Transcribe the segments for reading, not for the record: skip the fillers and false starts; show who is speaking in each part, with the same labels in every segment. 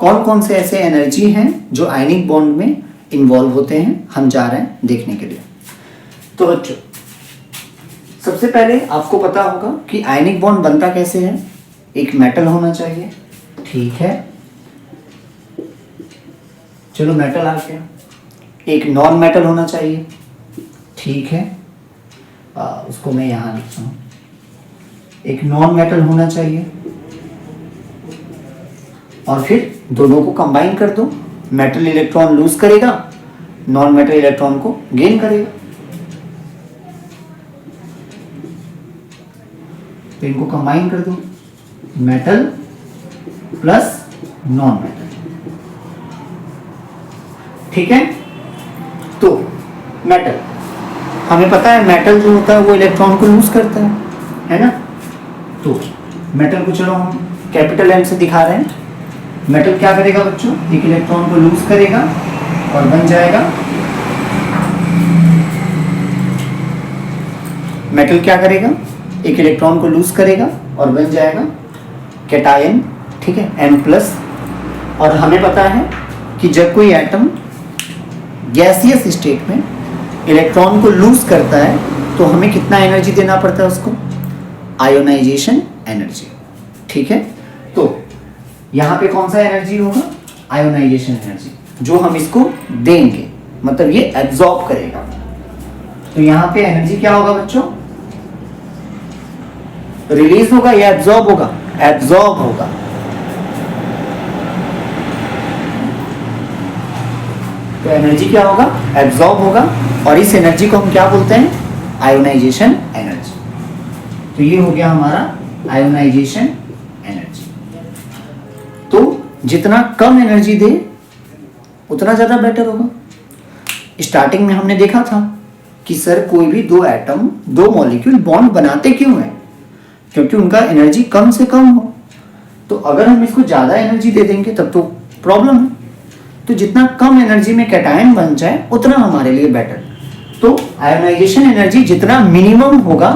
Speaker 1: कौन कौन से ऐसे एनर्जी हैं जो आयनिक बॉन्ड में इन्वॉल्व होते हैं, हम जा रहे हैं देखने के लिए। तो बच्चों सबसे पहले आपको पता होगा कि आयनिक बॉन्ड बनता कैसे है। एक मेटल होना चाहिए, ठीक है, चलो मेटल आ गया। एक नॉन मेटल होना चाहिए, ठीक है, उसको मैं यहां लिखता हूं। एक नॉन मेटल होना चाहिए और फिर दोनों को कंबाइन कर दो। मेटल इलेक्ट्रॉन लूज करेगा, नॉन मेटल इलेक्ट्रॉन को गेन करेगा। तो इनको कंबाइन कर दो, मेटल प्लस नॉन मेटल, ठीक है। तो मेटल, हमें पता है मेटल जो होता है वो इलेक्ट्रॉन को लूज करता है ना। तो मेटल को चलो हम कैपिटल एम से दिखा रहे हैं। मेटल क्या करेगा बच्चों, एक इलेक्ट्रॉन को लूज करेगा और बन जाएगा, मेटल क्या करेगा, एक इलेक्ट्रॉन को लूज करेगा और बन जाएगा कैटायन, ठीक है, M+। और हमें पता है कि जब कोई एटम गैसियस स्टेट में इलेक्ट्रॉन को लूज करता है तो हमें कितना एनर्जी देना पड़ता है उसको, आयोनाइजेशन एनर्जी, ठीक है। तो यहाँ पे कौन सा एनर्जी होगा, आयोनाइजेशन एनर्जी, जो हम इसको देंगे, मतलब ये एब्जॉर्ब करेगा। तो यहाँ पे एनर्जी क्या होगा बच्चों, रिलीज होगा या एब्जॉर्ब होगा, एब्जॉर्ब होगा। तो एनर्जी क्या होगा, एब्जॉर्ब होगा, और इस एनर्जी को हम क्या बोलते हैं, आयोनाइजेशन एनर्जी। तो ये हो गया हमारा आयोनाइजेशन एनर्जी। तो जितना कम एनर्जी दे उतना ज्यादा बेटर होगा। स्टार्टिंग में हमने देखा था कि सर कोई भी दो एटम, दो मॉलिक्यूल बॉन्ड बनाते क्यों हैं, क्योंकि उनका एनर्जी कम से कम हो। तो अगर हम इसको ज्यादा एनर्जी दे देंगे तब तो प्रॉब्लम है। तो जितना कम एनर्जी में कैटायन बन जाए उतना हमारे लिए बेटर। तो आयोनाइजेशन एनर्जी जितना मिनिमम होगा,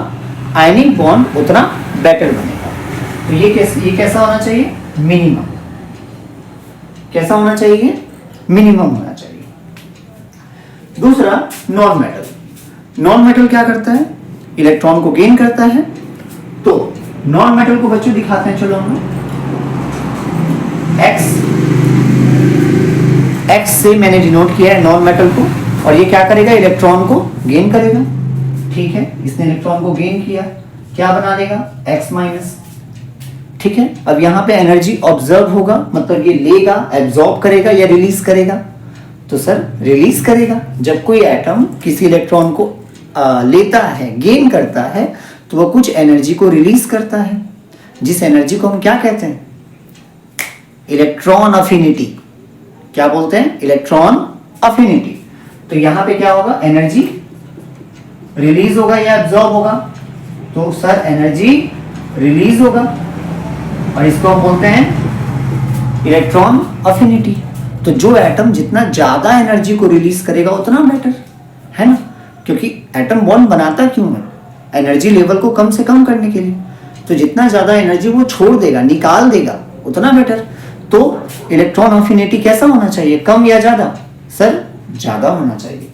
Speaker 1: आयनिक बॉन्ड उतना बेटर बनेगा। तो ये कैसा होना चाहिए, मिनिमम। कैसा होना चाहिए, मिनिमम होना चाहिए। दूसरा नॉन मेटल। नॉन मेटल क्या करता है, इलेक्ट्रॉन को गेन करता है। तो नॉन मेटल को बच्चों दिखाते हैं, चलो हम लोग एक्स से मैंने डिनोट किया है नॉन मेटल को, और ये क्या करेगा, इलेक्ट्रॉन को गेन करेगा, ठीक है। इसने इलेक्ट्रॉन को गेन किया, क्या बना देगा, X-, ठीक है। अब यहाँ पे एनर्जी ऑब्जर्व होगा, मतलब ये लेगा, एब्जॉर्ब करेगा या रिलीज करेगा, तो सर रिलीज करेगा। जब कोई एटम किसी इलेक्ट्रॉन को लेता है, गेन करता है, तो वो कुछ एनर्जी को रिलीज करता है, जिस एनर्जी को हम क्या कहते हैं, इलेक्ट्रॉन अफिनिटी। क्या बोलते हैं, इलेक्ट्रॉन अफिनिटी। तो यहां पे क्या होगा, एनर्जी रिलीज होगा या एब्जॉर्ब होगा, तो सर एनर्जी रिलीज होगा, और इसको हम बोलते हैं इलेक्ट्रॉन अफिनिटी। तो जो एटम जितना ज्यादा एनर्जी को रिलीज करेगा उतना बेटर है ना, क्योंकि एटम बॉन्ड बनाता क्यों है, एनर्जी लेवल को कम से कम करने के लिए। तो जितना ज्यादा एनर्जी वो छोड़ देगा, निकाल देगा, उतना बेटर। तो इलेक्ट्रॉन अफिनिटी कैसा होना चाहिए, कम या ज्यादा, सर ज्यादा होना चाहिए।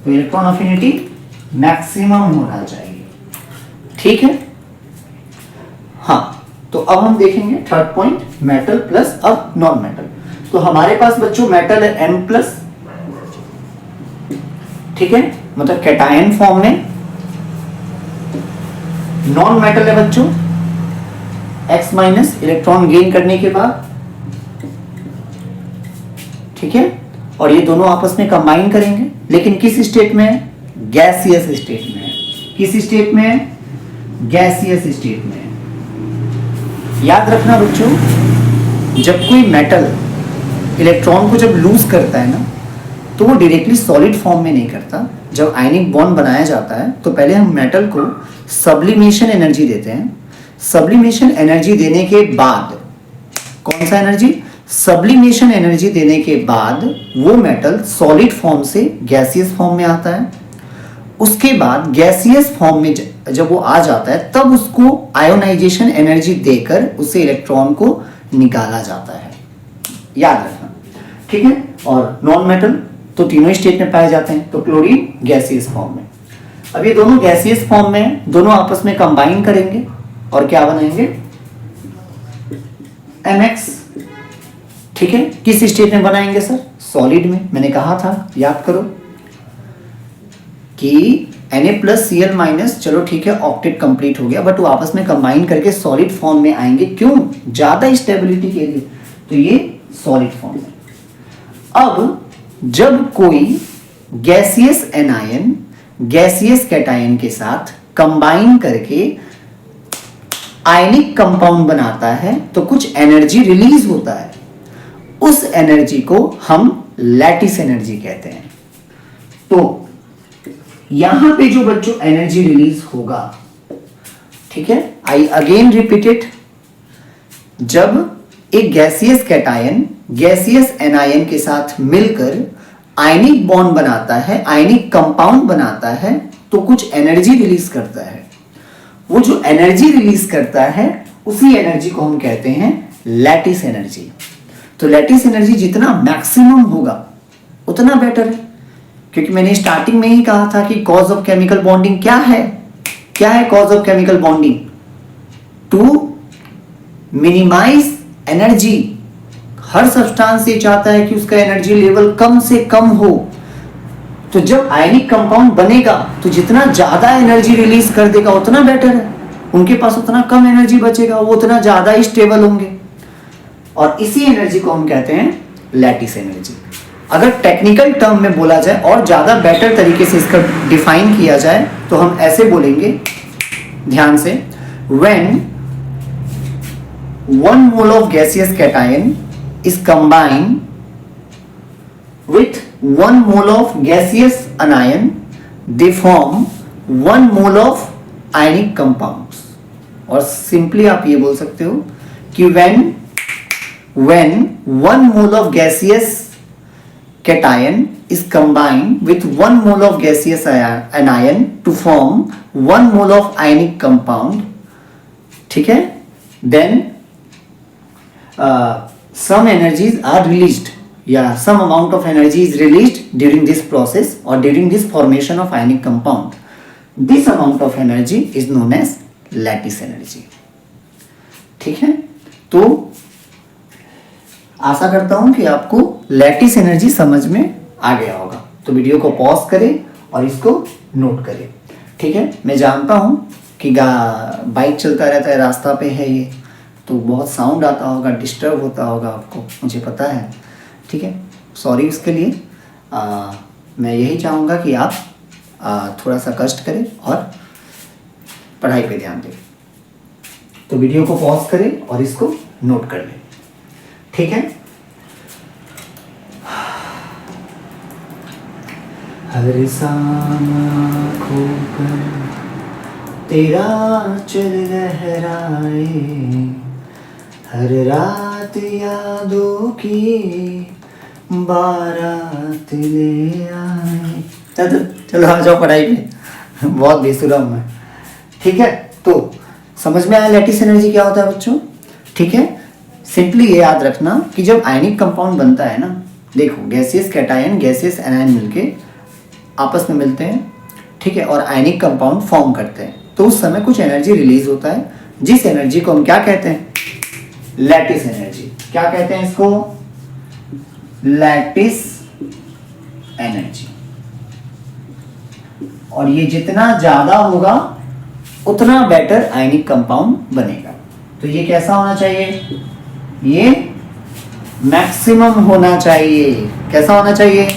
Speaker 1: तो इलेक्ट्रॉन अफिनिटी मैक्सिमम होना चाहिए, ठीक है। हाँ, तो अब हम देखेंगे थर्ड पॉइंट, मेटल प्लस अब नॉन मेटल। तो हमारे पास बच्चों मेटल है M+, ठीक है, मतलब कैटायन फॉर्म में। नॉन मेटल है बच्चों X-, इलेक्ट्रॉन गेन करने के बाद, ठीक है। और ये दोनों आपस में कंबाइन करेंगे, लेकिन किस स्टेट में है, गैसियस स्टेट में है। किस स्टेट में है, गैसियस स्टेट में है। याद रखना बच्चों, जब कोई मेटल इलेक्ट्रॉन को जब लूज करता है ना, तो वो डायरेक्टली सॉलिड फॉर्म में नहीं करता। जब आयनिक बॉन्ड बनाया जाता है तो पहले हम मेटल को सब्लिमेशन एनर्जी देते हैं। सब्लिमेशन एनर्जी देने के बाद, कौन सा एनर्जी, सब्लिमेशन एनर्जी देने के बाद वो मेटल सॉलिड फॉर्म से गैसियस फॉर्म में आता है। उसके बाद गैसियस फॉर्म में जब वो आ जाता है तब उसको आयोनाइजेशन एनर्जी देकर उसे इलेक्ट्रॉन को निकाला जाता है। याद रखना, ठीक है। और नॉन मेटल तो तीनों स्टेट में पाए जाते हैं, तो क्लोरीन गैसियस फॉर्म में। अब ये दोनों गैसियस फॉर्म में, दोनों आपस में कंबाइन करेंगे और क्या बनाएंगे, MX, ठीक है। किस स्टेट में बनाएंगे सर, सॉलिड में। मैंने कहा था, याद करो कि Na+Cl-, चलो ठीक है, ऑक्टेट कंप्लीट हो गया, बट वो आपस में कंबाइन करके सॉलिड फॉर्म में आएंगे। क्यों, ज्यादा स्टेबिलिटी के लिए, तो ये सॉलिड फॉर्म में। अब जब कोई गैसियस एनायन गैसियस कैटायन के साथ कंबाइन करके आयनिक कंपाउंड बनाता है तो कुछ एनर्जी रिलीज होता है, उस एनर्जी को हम लैटिस एनर्जी कहते हैं। तो यहां पे जो बच्चों एनर्जी रिलीज होगा, ठीक है, आई अगेन रिपीट इट, जब एक गैसियस कैटायन गैसियस एनायन के साथ मिलकर आयनिक बॉन्ड बनाता है, आयनिक कंपाउंड बनाता है, तो कुछ एनर्जी रिलीज करता है। वो जो एनर्जी रिलीज करता है उसी एनर्जी को हम कहते हैं लैटिस एनर्जी। तो लैटिस एनर्जी जितना मैक्सिमम होगा उतना बेटर है, क्योंकि मैंने स्टार्टिंग में ही कहा था कि कॉज ऑफ केमिकल बॉन्डिंग क्या है, क्या है cause of chemical bonding, to minimize energy. हर सब्सटेंस ये चाहता है कि उसका एनर्जी लेवल कम से कम हो। तो जब आयनिक कंपाउंड बनेगा तो जितना ज्यादा एनर्जी रिलीज कर देगा उतना बेटर है, उनके पास उतना कम एनर्जी बचेगा, वो उतना ज्यादा स्टेबल होंगे, और इसी एनर्जी को हम कहते हैं लैटिस एनर्जी। अगर टेक्निकल टर्म में बोला जाए और ज्यादा बेटर तरीके से इसका डिफाइन किया जाए तो हम ऐसे बोलेंगे, ध्यान से, when 1 mole of gaseous cation is combined with 1 mole of gaseous anion, they form 1 mole of ionic compounds। और सिंपली आप ये बोल सकते हो कि when 1 mole of gaseous cation is combined with 1 mole of gaseous anion to form 1 mole of ionic compound, ठीक है, then some energies are released, some amount of energy is released during this process or during this formation of ionic compound. This amount of energy is known as lattice energy, ठीक है। तो आशा करता हूं कि आपको lattice energy समझ में आ गया होगा। तो वीडियो को पॉज करें और इसको नोट करें, ठीक है। मैं जानता हूं कि बाइक चलता रहता है, रास्ता पे है ये, तो बहुत साउंड आता होगा, डिस्टर्ब होता होगा आपको, मुझे पता है, ठीक है, सॉरी उसके लिए। मैं यही चाहूँगा कि आप थोड़ा सा कष्ट करें और पढ़ाई पे ध्यान दें। तो वीडियो को पॉज करें और इसको नोट कर लें, ठीक है। हर सामा खोकर तेरा चल लहराए, हर रात यादों की बारात ले आए। चलो आ जाओ पढ़ाई पे, बहुत बेसुरम है, ठीक है। तो समझ में आया लैटिस एनर्जी क्या होता है बच्चों, ठीक है। सिंपली ये याद रखना कि जब आयनिक कंपाउंड बनता है ना, देखो गैसियस कैटायन गैसियस एनायन मिलके आपस में मिलते हैं, ठीक है, और आयनिक कंपाउंड फॉर्म करते हैं, तो उस समय कुछ एनर्जी रिलीज होता है, जिस एनर्जी को हम क्या कहते हैं, लैटिस एनर्जी। क्या कहते हैं इसको, लैटिस एनर्जी। और ये जितना ज्यादा होगा उतना बेटर आयनिक कंपाउंड बनेगा। तो ये कैसा होना चाहिए, ये मैक्सिमम होना चाहिए। कैसा होना चाहिए,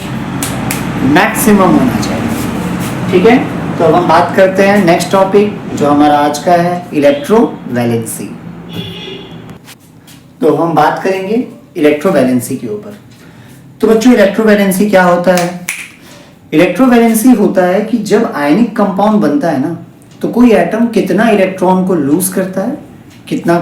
Speaker 1: मैक्सिमम होना चाहिए, ठीक है। तो अब हम बात करते हैं नेक्स्ट टॉपिक जो हमारा आज का है, इलेक्ट्रोवैलेंसी। तो हम बात करेंगे इलेक्ट्रोवैलेंसी के ऊपर। तो बच्चों इलेक्ट्रोवैलेंसी क्या होता है, इलेक्ट्रोवैलेंसी होता है कि जब आयनिक कंपाउंड बनता है ना, तो कोई एटम कितना इलेक्ट्रॉन को लूज करता है, कितना